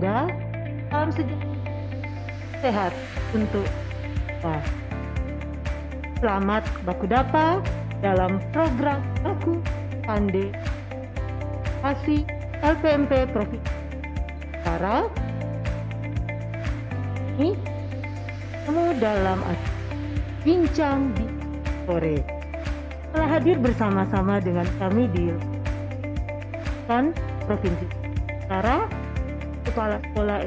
pada salam sehat untuk kita. Selamat baku dapa dalam program Baku Pande Kasih LPMP Provinsi Utara. Ini kamu dalam bincang di sore. Telah hadir bersama-sama dengan kami di Provinsi Utara, Kepala Sekolah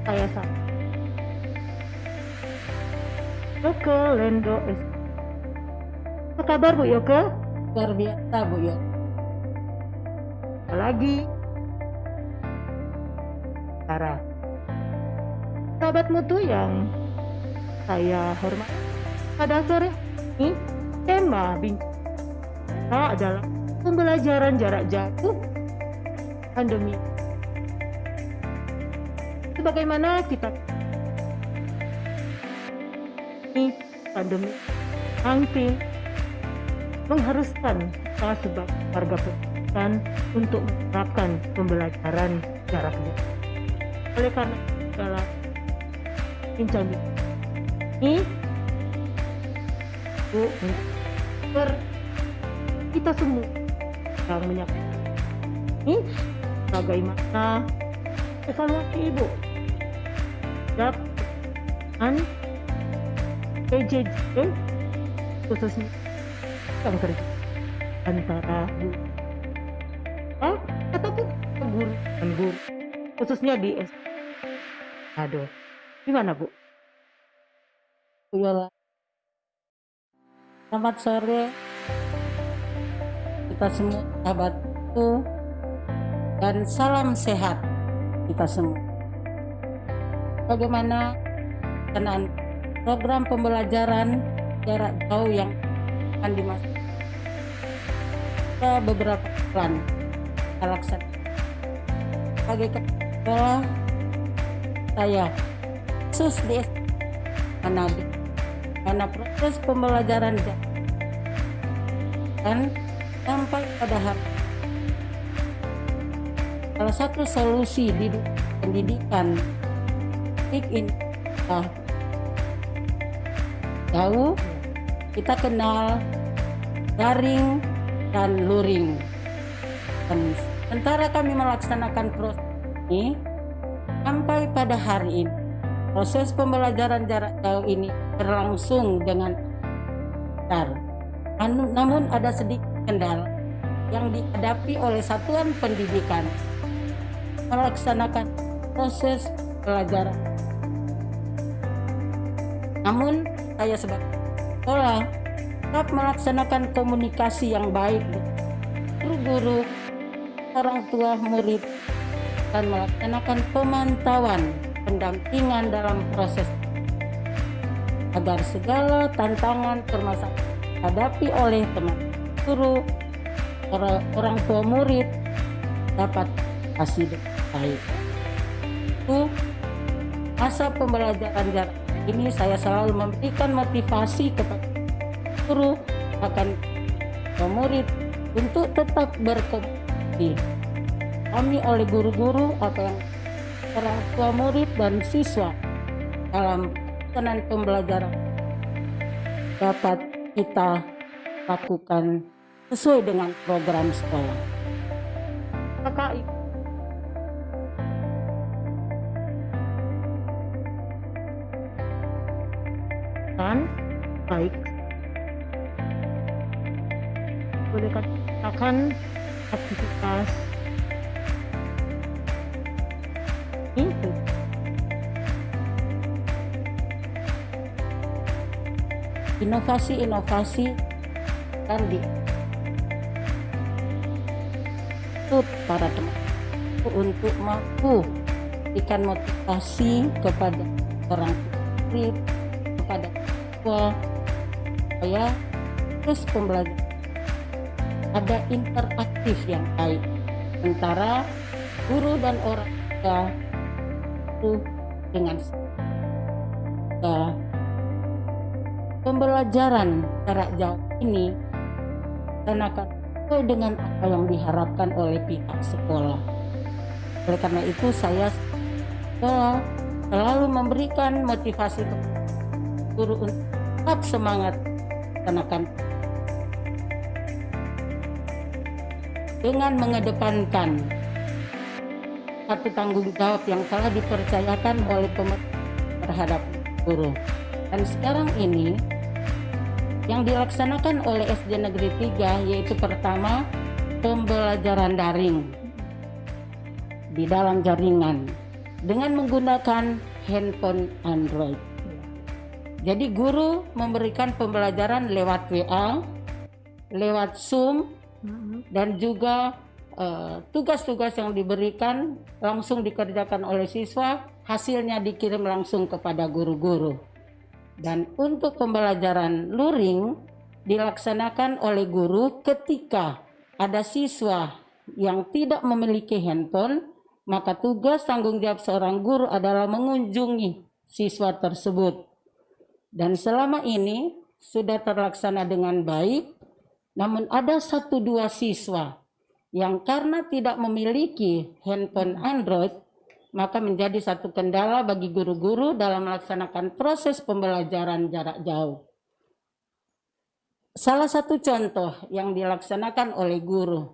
saya Yoke Lendo S. Apa kabar Bu Yoke? Luar biasa Bu Yoke. Apalagi Tara, sahabat mutu yang saya hormati, pada sore ini tema bincang kita adalah pembelajaran jarak jauh pandemi. Sebagaimana kita ini pandemi 19 mengharuskan kita sebagai warga pendidikan untuk menerapkan pembelajaran jarak jauh. Oleh karena dalam bincang ini kita semua yang menyampaikan ini bagaimana evaluasi Ibu dan PJJ khususnya yang kerja antara guru ataupun guru dan guru khususnya di SD. Aduh, gimana Bu? Bu Yola. Selamat sore kita semua sahabatku, dan salam sehat kita semua. Bagaimana pelaksanaan program pembelajaran jarak jauh yang akan dimasukkan ke beberapa bulan kita laksanakan. Sebagai kepala sekolah, saya khusus di Manado, karena proses pembelajaran dan sampai pada hari salah satu solusi di pendidikan ini jauh, kita kenal daring dan luring. Dan sementara kami melaksanakan proses ini sampai pada hari ini, proses pembelajaran jarak jauh ini berlangsung dengan lancar. Namun ada sedikit kendala yang dihadapi oleh satuan pendidikan melaksanakan proses pelajaran. Namun saya sebagai sekolah tetap melaksanakan komunikasi yang baik dengan guru, orang tua, murid, dan melaksanakan pemantauan pendampingan dalam proses agar segala tantangan permasalahan dihadapi oleh teman guru, orang tua murid dapat hasil baik. Itu masa pembelajaran jarak ini saya selalu memberikan motivasi kepada guru akan murid untuk tetap berkomunikasi. Kami oleh guru-guru atau orang tua murid dan siswa dalam pelaksanaan pembelajaran dapat kita lakukan sesuai dengan program sekolah. KKI kan baik, boleh katakan aktivitas itu inovasi dan para teman untuk mampu memberikan motivasi kepada orang murid, kepada siswa, supaya terus pembelajaran ada interaktif yang baik antara guru dan orang tua dengan pembelajaran jarak jauh ini dan akan sesuai dengan apa yang diharapkan oleh pihak sekolah. Oleh karena itu saya selalu memberikan motivasi kepada guru untuk tetap semangat melaksanakan dengan mengedepankan satu tanggung jawab yang telah dipercayakan oleh pemerintah terhadap guru. Dan sekarang ini yang dilaksanakan oleh SD Negeri 3 yaitu pertama pembelajaran daring di dalam jaringan dengan menggunakan handphone Android. Jadi guru memberikan pembelajaran lewat WA, lewat Zoom, dan juga tugas-tugas yang diberikan langsung dikerjakan oleh siswa, hasilnya dikirim langsung kepada guru-guru. Dan untuk pembelajaran luring dilaksanakan oleh guru ketika ada siswa yang tidak memiliki handphone, maka tugas tanggung jawab seorang guru adalah mengunjungi siswa tersebut. Dan selama ini sudah terlaksana dengan baik, namun ada 1-2 siswa yang karena tidak memiliki handphone Android, maka menjadi satu kendala bagi guru-guru dalam melaksanakan proses pembelajaran jarak jauh. Salah satu contoh yang dilaksanakan oleh guru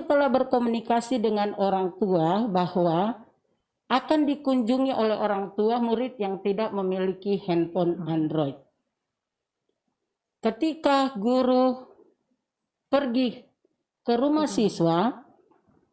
telah berkomunikasi dengan orang tua bahwa akan dikunjungi oleh orang tua murid yang tidak memiliki handphone Android. Ketika guru pergi ke rumah siswa,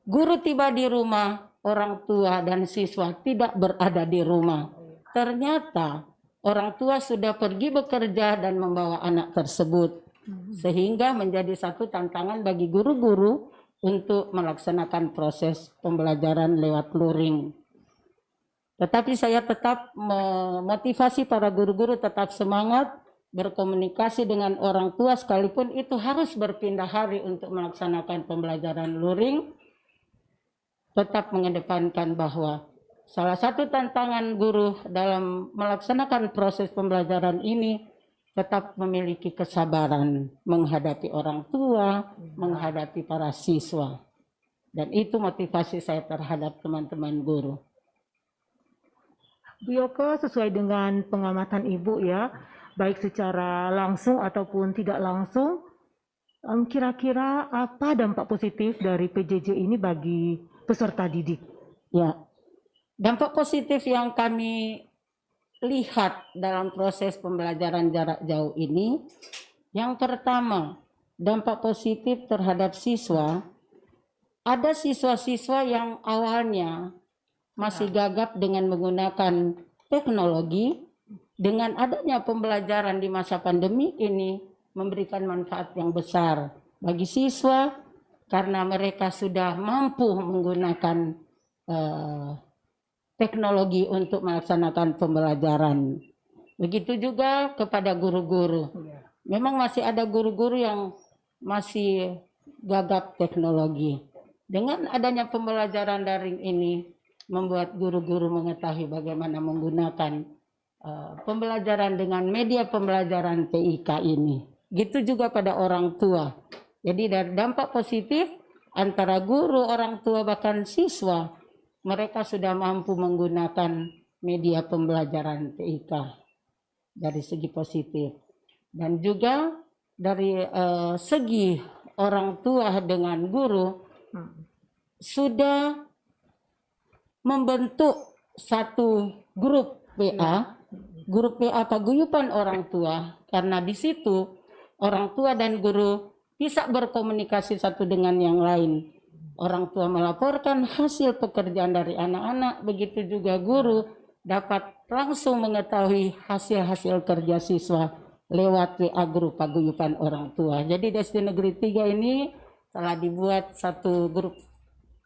guru tiba di rumah, orang tua dan siswa tidak berada di rumah. Ternyata orang tua sudah pergi bekerja dan membawa anak tersebut, sehingga menjadi satu tantangan bagi guru-guru untuk melaksanakan proses pembelajaran lewat luring. Tetapi saya tetap memotivasi para guru-guru tetap semangat berkomunikasi dengan orang tua, sekalipun itu harus berpindah hari untuk melaksanakan pembelajaran luring, tetap mengedepankan bahwa salah satu tantangan guru dalam melaksanakan proses pembelajaran ini tetap memiliki kesabaran menghadapi orang tua, menghadapi para siswa. Dan itu motivasi saya terhadap teman-teman guru. Bu Yoko, sesuai dengan pengamatan Ibu ya, baik secara langsung ataupun tidak langsung, kira-kira apa dampak positif dari PJJ ini bagi peserta didik? Ya, dampak positif yang kami lihat dalam proses pembelajaran jarak jauh ini, yang pertama, dampak positif terhadap siswa. Ada siswa-siswa yang awalnya masih gagap dengan menggunakan teknologi. Dengan adanya pembelajaran di masa pandemi ini memberikan manfaat yang besar bagi siswa karena mereka sudah mampu menggunakan teknologi untuk melaksanakan pembelajaran. Begitu juga kepada guru-guru. Memang masih ada guru-guru yang masih gagap teknologi. Dengan adanya pembelajaran daring ini membuat guru-guru mengetahui bagaimana menggunakan pembelajaran dengan media pembelajaran TIK ini. Gitu juga pada orang tua. Jadi dari dampak positif antara guru, orang tua, bahkan siswa, mereka sudah mampu menggunakan media pembelajaran TIK dari segi positif. Dan juga dari segi orang tua dengan guru sudah membentuk satu grup WA, grup WA paguyuban orang tua, karena di situ orang tua dan guru bisa berkomunikasi satu dengan yang lain. Orang tua melaporkan hasil pekerjaan dari anak-anak, begitu juga guru dapat langsung mengetahui hasil-hasil kerja siswa lewat WA grup paguyuban orang tua. Jadi di SD Negeri 3 ini telah dibuat satu grup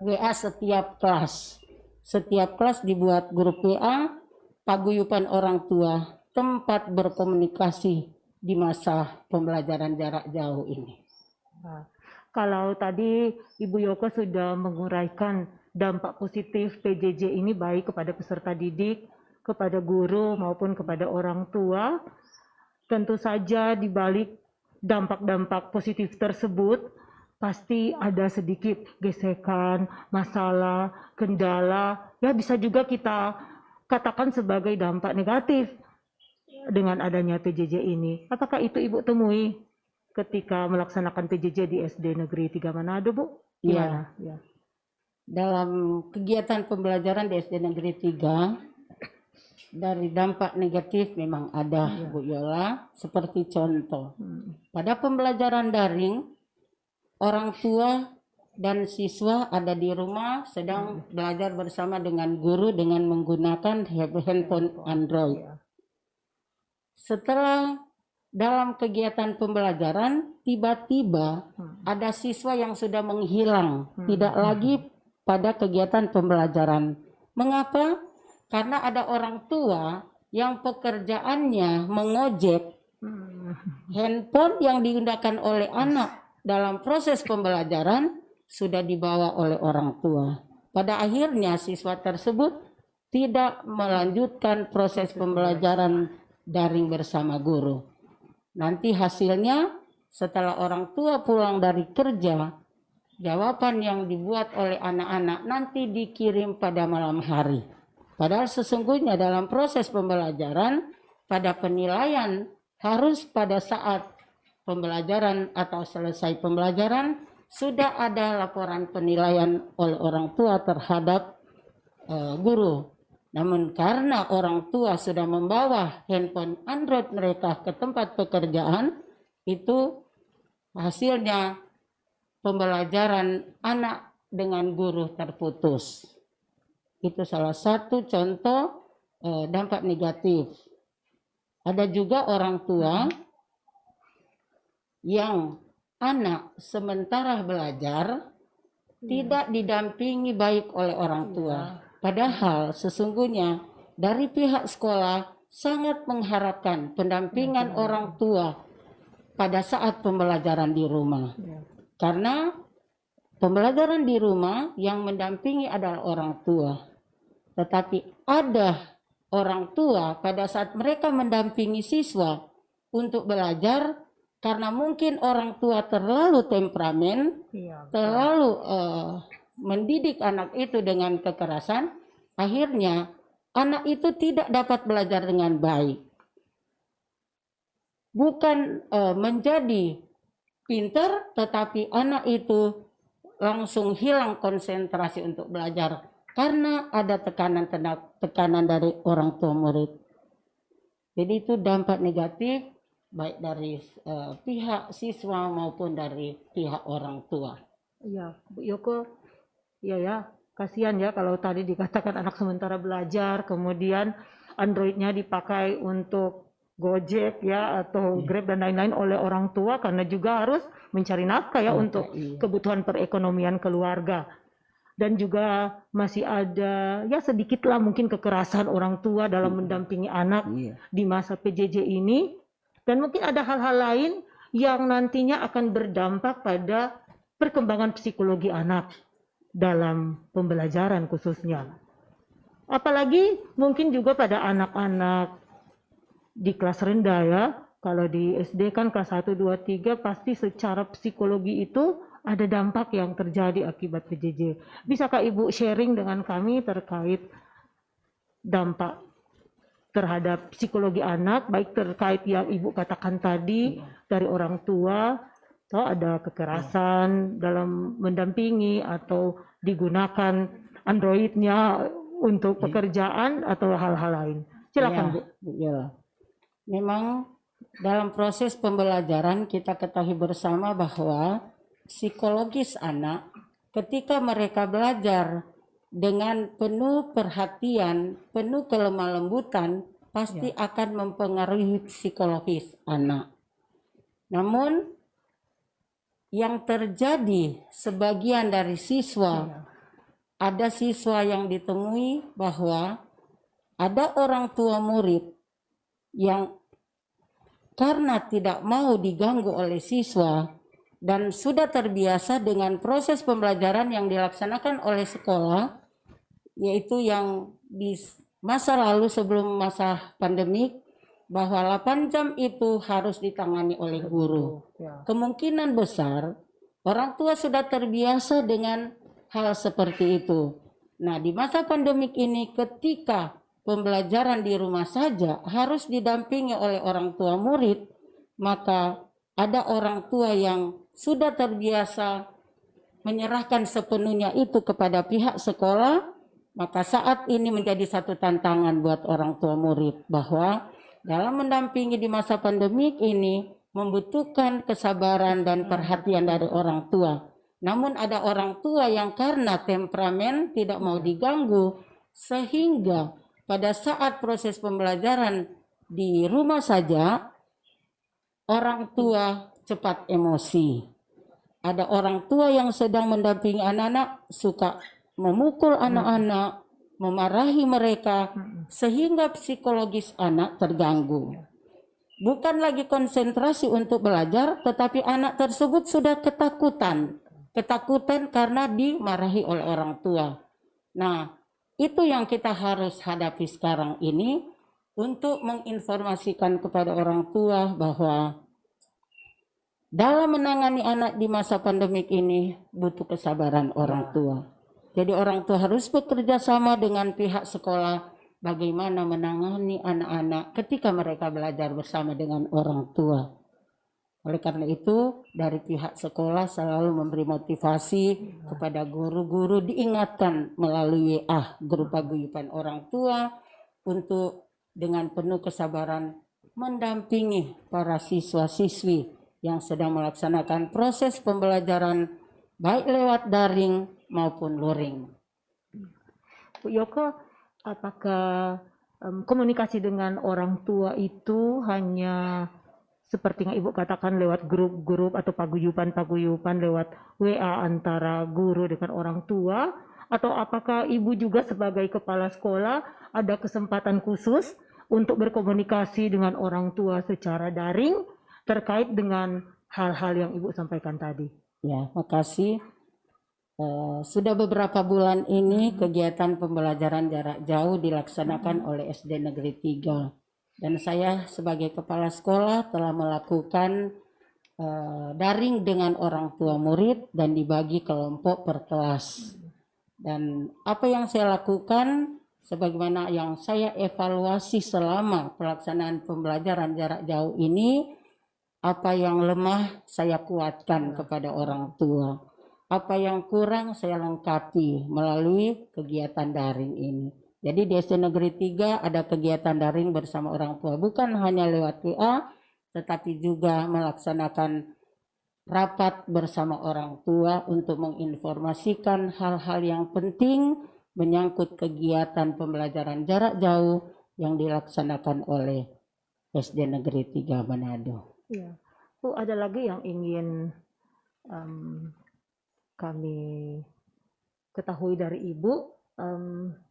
WA setiap kelas. Setiap kelas dibuat grup WA paguyuban orang tua, tempat berkomunikasi di masa pembelajaran jarak jauh ini. Nah, kalau tadi Ibu Yoko sudah menguraikan dampak positif PJJ ini baik kepada peserta didik, kepada guru maupun kepada orang tua, tentu saja di balik dampak-dampak positif tersebut pasti ada sedikit gesekan, masalah, kendala, ya bisa juga kita katakan sebagai dampak negatif dengan adanya PJJ ini. Apakah itu Ibu temui ketika melaksanakan PJJ di SD Negeri 3 Manado, Bu? Gimana? Ya. Dalam kegiatan pembelajaran di SD Negeri 3, dari dampak negatif memang ada, Bu Yola. Seperti contoh, pada pembelajaran daring, orang tua dan siswa ada di rumah sedang belajar bersama dengan guru dengan menggunakan handphone Android. Setelah dalam kegiatan pembelajaran, tiba-tiba ada siswa yang sudah menghilang, tidak lagi pada kegiatan pembelajaran. Mengapa? Karena ada orang tua yang pekerjaannya mengojek handphone yang digunakan oleh anak dalam proses pembelajaran sudah dibawa oleh orang tua. Pada akhirnya siswa tersebut tidak melanjutkan proses pembelajaran daring bersama guru. Nanti hasilnya setelah orang tua pulang dari kerja, jawaban yang dibuat oleh anak-anak nanti dikirim pada malam hari. Padahal sesungguhnya dalam proses pembelajaran, pada penilaian harus pada saat pembelajaran atau selesai pembelajaran sudah ada laporan penilaian oleh orang tua terhadap guru. Namun karena orang tua sudah membawa handphone Android mereka ke tempat pekerjaan, itu hasilnya pembelajaran anak dengan guru terputus. Itu salah satu contoh dampak negatif. Ada juga orang tua yang anak sementara belajar tidak didampingi baik oleh orang tua. Padahal sesungguhnya dari pihak sekolah sangat mengharapkan pendampingan orang tua pada saat pembelajaran di rumah. Karena pembelajaran di rumah yang mendampingi adalah orang tua. Tetapi ada orang tua pada saat mereka mendampingi siswa untuk belajar, karena mungkin orang tua terlalu temperamen, terlalu mendidik anak itu dengan kekerasan, akhirnya anak itu tidak dapat belajar dengan baik. Bukan menjadi pintar, tetapi anak itu langsung hilang konsentrasi untuk belajar karena ada tekanan dari orang tua murid. Jadi itu dampak negatif baik dari pihak siswa maupun dari pihak orang tua. Iya, Bu Yoko, ya, kasihan ya kalau tadi dikatakan anak sementara belajar, kemudian Androidnya dipakai untuk Gojek ya atau Grab dan lain-lain oleh orang tua karena juga harus mencari nafkah ya untuk kebutuhan perekonomian keluarga. Dan juga masih ada ya sedikitlah mungkin kekerasan orang tua dalam mendampingi anak di masa PJJ ini. Dan mungkin ada hal-hal lain yang nantinya akan berdampak pada perkembangan psikologi anak dalam pembelajaran khususnya. Apalagi mungkin juga pada anak-anak di kelas rendah ya. Kalau di SD kan kelas 1, 2, 3 pasti secara psikologi itu ada dampak yang terjadi akibat PJJ. Bisakah Ibu sharing dengan kami terkait dampak terhadap psikologi anak, baik terkait yang Ibu katakan tadi dari orang tua, atau ada kekerasan dalam mendampingi atau digunakan Androidnya untuk pekerjaan atau hal-hal lain. Silakan Bu. Ya. Memang dalam proses pembelajaran kita ketahui bersama bahwa psikologis anak ketika mereka belajar dengan penuh perhatian, penuh kelemah lembutan, pasti akan mempengaruhi psikologis anak. Namun yang terjadi sebagian dari siswa, ada siswa yang ditemui bahwa ada orang tua murid yang karena tidak mau diganggu oleh siswa dan sudah terbiasa dengan proses pembelajaran yang dilaksanakan oleh sekolah, yaitu yang di masa lalu sebelum masa pandemik, bahwa 8 jam itu harus ditangani oleh guru. Kemungkinan besar Orang tua sudah terbiasa dengan hal seperti itu. Nah, di masa pandemik ini ketika pembelajaran di rumah saja harus didampingi oleh orang tua murid, maka ada orang tua yang sudah terbiasa menyerahkan sepenuhnya itu kepada pihak sekolah, maka saat ini menjadi satu tantangan buat orang tua murid bahwa dalam mendampingi di masa pandemik ini membutuhkan kesabaran dan perhatian dari orang tua. Namun ada orang tua yang karena temperamen tidak mau diganggu, sehingga pada saat proses pembelajaran di rumah saja orang tua cepat emosi. Ada orang tua yang sedang mendampingi anak-anak suka memukul anak-anak, memarahi mereka, sehingga psikologis anak terganggu. Bukan lagi konsentrasi untuk belajar, tetapi anak tersebut sudah ketakutan karena dimarahi oleh orang tua. Nah, itu yang kita harus hadapi sekarang ini untuk menginformasikan kepada orang tua bahwa dalam menangani anak di masa pandemik ini butuh kesabaran orang tua. Jadi orang tua harus bekerja sama dengan pihak sekolah bagaimana menangani anak-anak ketika mereka belajar bersama dengan orang tua. Oleh karena itu, dari pihak sekolah selalu memberi motivasi kepada guru-guru, diingatkan melalui grup paguyuban orang tua untuk dengan penuh kesabaran mendampingi para siswa-siswi yang sedang melaksanakan proses pembelajaran baik lewat daring maupun luring. Bu Yoko, apakah komunikasi dengan orang tua itu hanya seperti yang Ibu katakan lewat grup-grup atau paguyuban-paguyuban lewat WA antara guru dengan orang tua, atau apakah Ibu juga sebagai kepala sekolah ada kesempatan khusus untuk berkomunikasi dengan orang tua secara daring terkait dengan hal-hal yang Ibu sampaikan tadi? Ya, makasih. Sudah beberapa bulan ini kegiatan pembelajaran jarak jauh dilaksanakan oleh SD Negeri 3. Dan saya sebagai kepala sekolah telah melakukan daring dengan orang tua murid dan dibagi kelompok per kelas. Dan apa yang saya lakukan, sebagaimana yang saya evaluasi selama pelaksanaan pembelajaran jarak jauh ini, apa yang lemah saya kuatkan kepada orang tua. Apa yang kurang saya lengkapi melalui kegiatan daring ini. Jadi di SD Negeri 3 ada kegiatan daring bersama orang tua, bukan hanya lewat WA, tetapi juga melaksanakan rapat bersama orang tua untuk menginformasikan hal-hal yang penting menyangkut kegiatan pembelajaran jarak jauh yang dilaksanakan oleh SD Negeri 3 Manado. Ya, Bu, ada lagi yang ingin kami ketahui dari Ibu,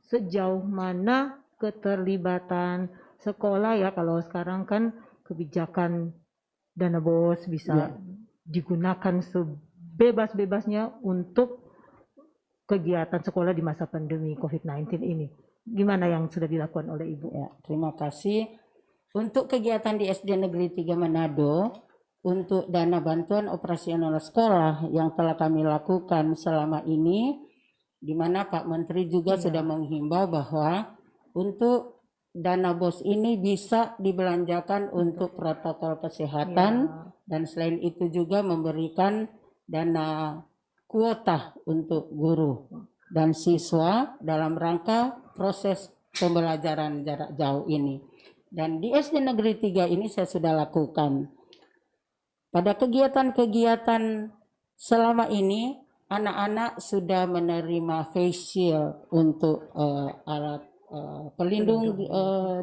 sejauh mana keterlibatan sekolah ya, kalau sekarang kan kebijakan dana BOS bisa digunakan sebebas-bebasnya untuk kegiatan sekolah di masa pandemi COVID-19 ini. Gimana yang sudah dilakukan oleh Ibu? Ya, terima kasih. Untuk kegiatan di SD Negeri 3 Manado, untuk dana bantuan operasional sekolah yang telah kami lakukan selama ini, di mana Pak Menteri juga sudah menghimbau bahwa untuk dana BOS ini bisa dibelanjakan untuk protokol kesehatan, dan selain itu juga memberikan dana kuota untuk guru dan siswa dalam rangka proses pembelajaran jarak jauh ini. Dan di SD Negeri 3 ini saya sudah lakukan. Pada kegiatan-kegiatan selama ini, anak-anak sudah menerima face shield untuk alat pelindung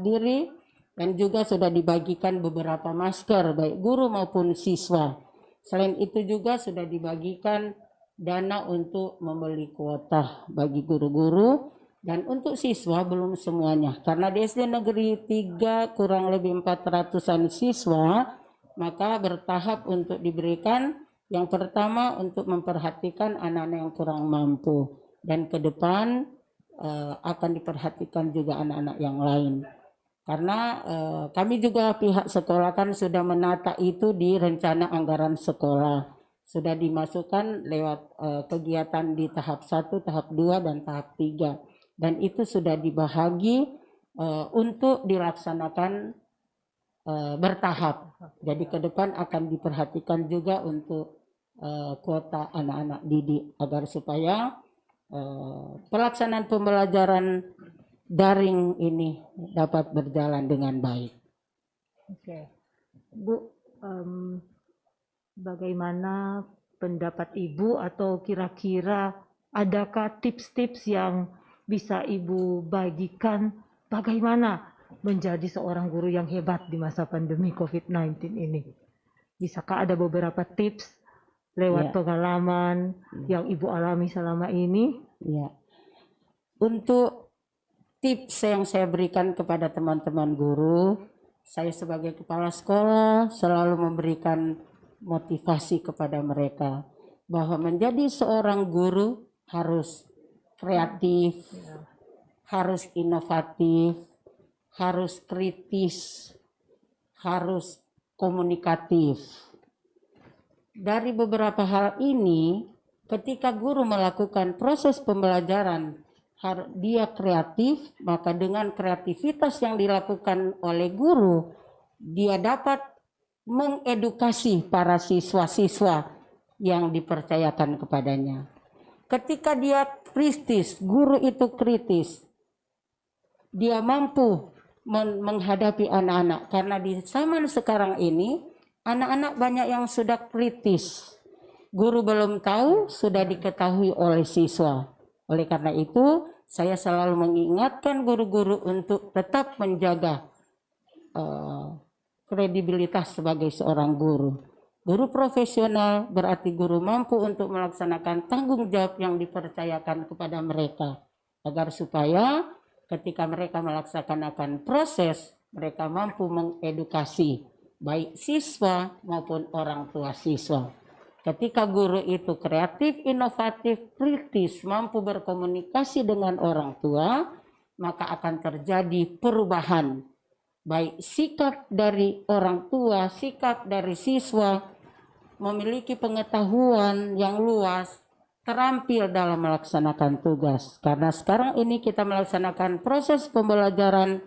diri, dan juga sudah dibagikan beberapa masker baik guru maupun siswa. Selain itu juga sudah dibagikan dana untuk membeli kuota bagi guru-guru, dan untuk siswa belum semuanya. Karena di SD Negeri 3 kurang lebih 400-an siswa, maka bertahap untuk diberikan. Yang pertama untuk memperhatikan anak-anak yang kurang mampu, dan ke depan akan diperhatikan juga anak-anak yang lain. Karena kami juga pihak sekolah kan sudah menata itu di rencana anggaran sekolah, sudah dimasukkan lewat kegiatan di tahap 1, tahap 2, dan tahap 3. Dan itu sudah dibahagi untuk dilaksanakan bertahap. Jadi ke depan akan diperhatikan juga untuk kuota anak-anak didik agar supaya pelaksanaan pembelajaran daring ini dapat berjalan dengan baik. Oke, Bu, bagaimana pendapat Ibu, atau kira-kira adakah tips-tips yang bisa Ibu bagikan bagaimana menjadi seorang guru yang hebat di masa pandemi COVID-19 ini? Bisakah ada beberapa tips lewat pengalaman yang Ibu alami selama ini? Ya. Untuk tips yang saya berikan kepada teman-teman guru, saya sebagai kepala sekolah selalu memberikan motivasi kepada mereka bahwa menjadi seorang guru harus kreatif, harus inovatif, harus kritis, harus komunikatif. Dari beberapa hal ini, ketika guru melakukan proses pembelajaran, dia kreatif, maka dengan kreativitas yang dilakukan oleh guru, dia dapat mengedukasi para siswa-siswa yang dipercayakan kepadanya. Ketika dia kritis, guru itu kritis, dia mampu menghadapi anak-anak. Karena di zaman sekarang ini, anak-anak banyak yang sudah kritis. Guru belum tahu, sudah diketahui oleh siswa. Oleh karena itu, saya selalu mengingatkan guru-guru untuk tetap menjaga kredibilitas sebagai seorang guru. Guru profesional berarti guru mampu untuk melaksanakan tanggung jawab yang dipercayakan kepada mereka, agar supaya ketika mereka melaksanakan proses, mereka mampu mengedukasi baik siswa maupun orang tua siswa. Ketika guru itu kreatif, inovatif, kritis, mampu berkomunikasi dengan orang tua, maka akan terjadi perubahan. Baik sikap dari orang tua, sikap dari siswa, memiliki pengetahuan yang luas, terampil dalam melaksanakan tugas. Karena sekarang ini kita melaksanakan proses pembelajaran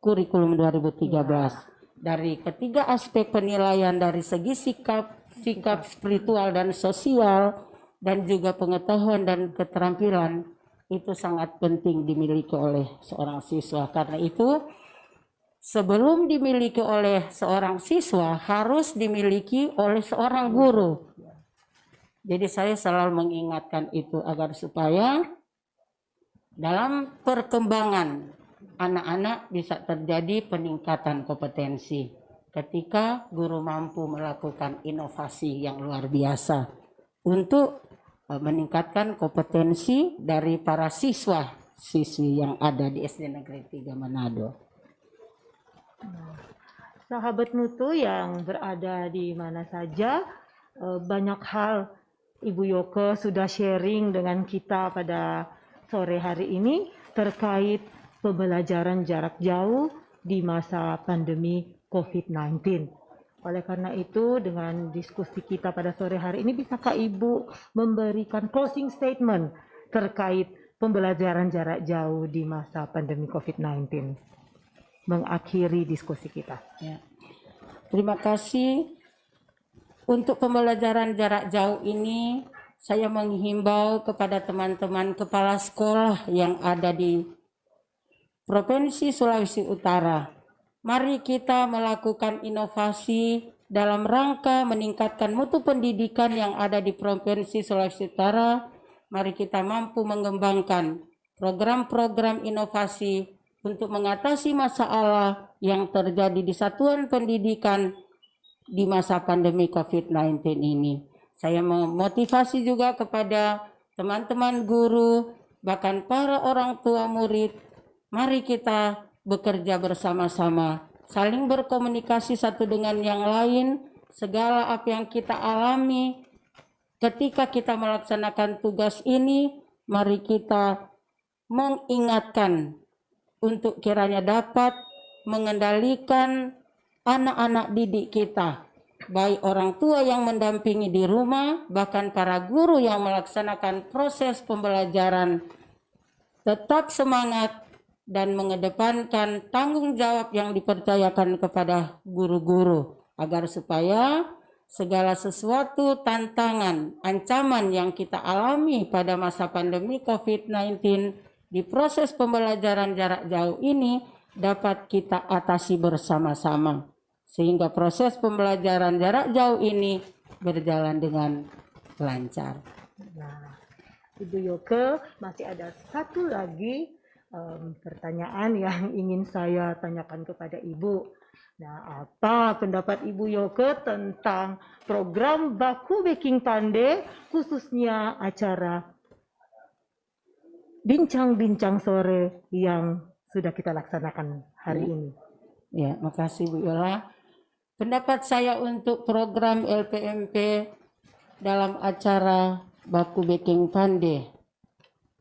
kurikulum 2013. Dari ketiga aspek penilaian, dari segi sikap spiritual dan sosial, dan juga pengetahuan dan keterampilan, itu sangat penting dimiliki oleh seorang siswa. Karena itu sebelum dimiliki oleh seorang siswa harus dimiliki oleh seorang guru. Jadi saya selalu mengingatkan itu agar supaya dalam perkembangan anak-anak bisa terjadi peningkatan kompetensi ketika guru mampu melakukan inovasi yang luar biasa untuk meningkatkan kompetensi dari para siswa-siswi yang ada di SD Negeri 3 Manado. Sahabat Mutu yang berada di mana saja, banyak hal Ibu Yoko sudah sharing dengan kita pada sore hari ini terkait pembelajaran jarak jauh di masa pandemi COVID-19. Oleh karena itu, dengan diskusi kita pada sore hari ini, bisakah Ibu memberikan closing statement terkait pembelajaran jarak jauh di masa pandemi COVID-19? Mengakhiri diskusi kita. Ya. Terima kasih. Untuk pembelajaran jarak jauh ini, saya menghimbau kepada teman-teman kepala sekolah yang ada di Provinsi Sulawesi Utara. Mari kita melakukan inovasi dalam rangka meningkatkan mutu pendidikan yang ada di Provinsi Sulawesi Utara. Mari kita mampu mengembangkan program-program inovasi untuk mengatasi masalah yang terjadi di satuan pendidikan di masa pandemi COVID-19 ini. Saya memotivasi juga kepada teman-teman guru, bahkan para orang tua murid, mari kita bekerja bersama-sama, saling berkomunikasi satu dengan yang lain. Segala apa yang kita alami ketika kita melaksanakan tugas ini, mari kita mengingatkan untuk kiranya dapat mengendalikan anak-anak didik kita baik orang tua yang mendampingi di rumah, bahkan para guru yang melaksanakan proses pembelajaran, tetap semangat dan mengedepankan tanggung jawab yang dipercayakan kepada guru-guru, agar supaya segala sesuatu tantangan, ancaman yang kita alami pada masa pandemi COVID-19 di proses pembelajaran jarak jauh ini dapat kita atasi bersama-sama, sehingga proses pembelajaran jarak jauh ini berjalan dengan lancar. Nah, Ibu Yoke, masih ada satu lagi pertanyaan yang ingin saya tanyakan kepada Ibu. Nah, apa pendapat Ibu Yoke tentang program Baku Baking Pandai, khususnya acara bincang-bincang sore yang sudah kita laksanakan hari ini? Ya, makasih Bu Yola. Pendapat saya untuk program LPMP dalam acara Baku Baking Pandai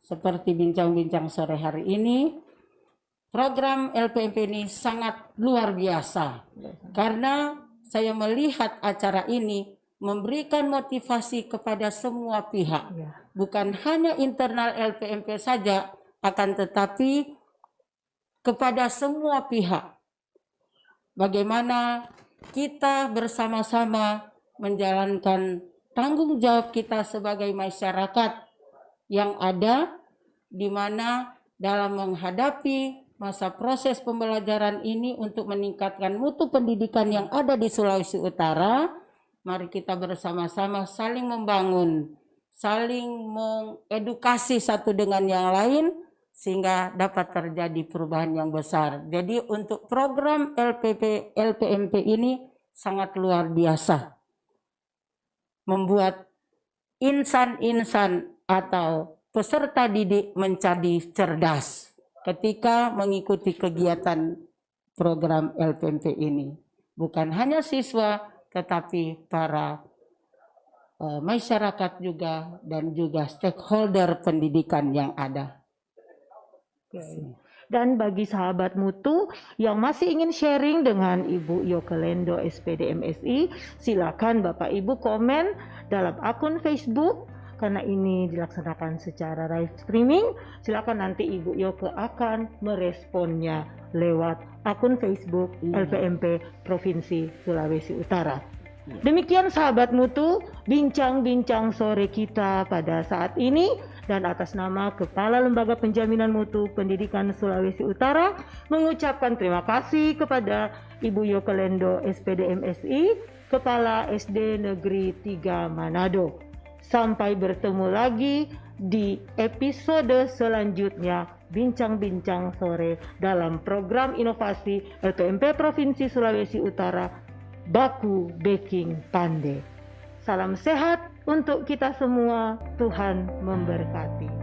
seperti bincang-bincang sore hari ini, program LPMP ini sangat luar biasa karena saya melihat acara ini memberikan motivasi kepada semua pihak, bukan hanya internal LPMP saja, akan tetapi kepada semua pihak. Bagaimana kita bersama-sama menjalankan tanggung jawab kita sebagai masyarakat yang ada, di mana dalam menghadapi masa proses pembelajaran ini untuk meningkatkan mutu pendidikan yang ada di Sulawesi Utara, mari kita bersama-sama saling membangun, saling mengedukasi satu dengan yang lain, sehingga dapat terjadi perubahan yang besar. Jadi untuk program LPMP ini sangat luar biasa, membuat insan-insan atau peserta didik menjadi cerdas ketika mengikuti kegiatan program LPMP ini. Bukan hanya siswa, tetapi para masyarakat juga dan juga stakeholder pendidikan yang ada. Dan bagi sahabat mutu yang masih ingin sharing dengan Ibu Yoke Lendo SPD MSI, silakan Bapak Ibu komen dalam akun Facebook. Karena ini dilaksanakan secara live streaming, silakan nanti Ibu Yoke akan meresponnya lewat akun Facebook LPMP Provinsi Sulawesi Utara. Demikian sahabat mutu, bincang-bincang sore kita pada saat ini, dan atas nama Kepala Lembaga Penjaminan Mutu Pendidikan Sulawesi Utara mengucapkan terima kasih kepada Ibu Yoke Lendo SPD MSI, Kepala SD Negeri 3 Manado. Sampai bertemu lagi di episode selanjutnya bincang-bincang sore dalam program inovasi LPMP Provinsi Sulawesi Utara Baku Baking Pandai. Salam sehat untuk kita semua, Tuhan memberkati.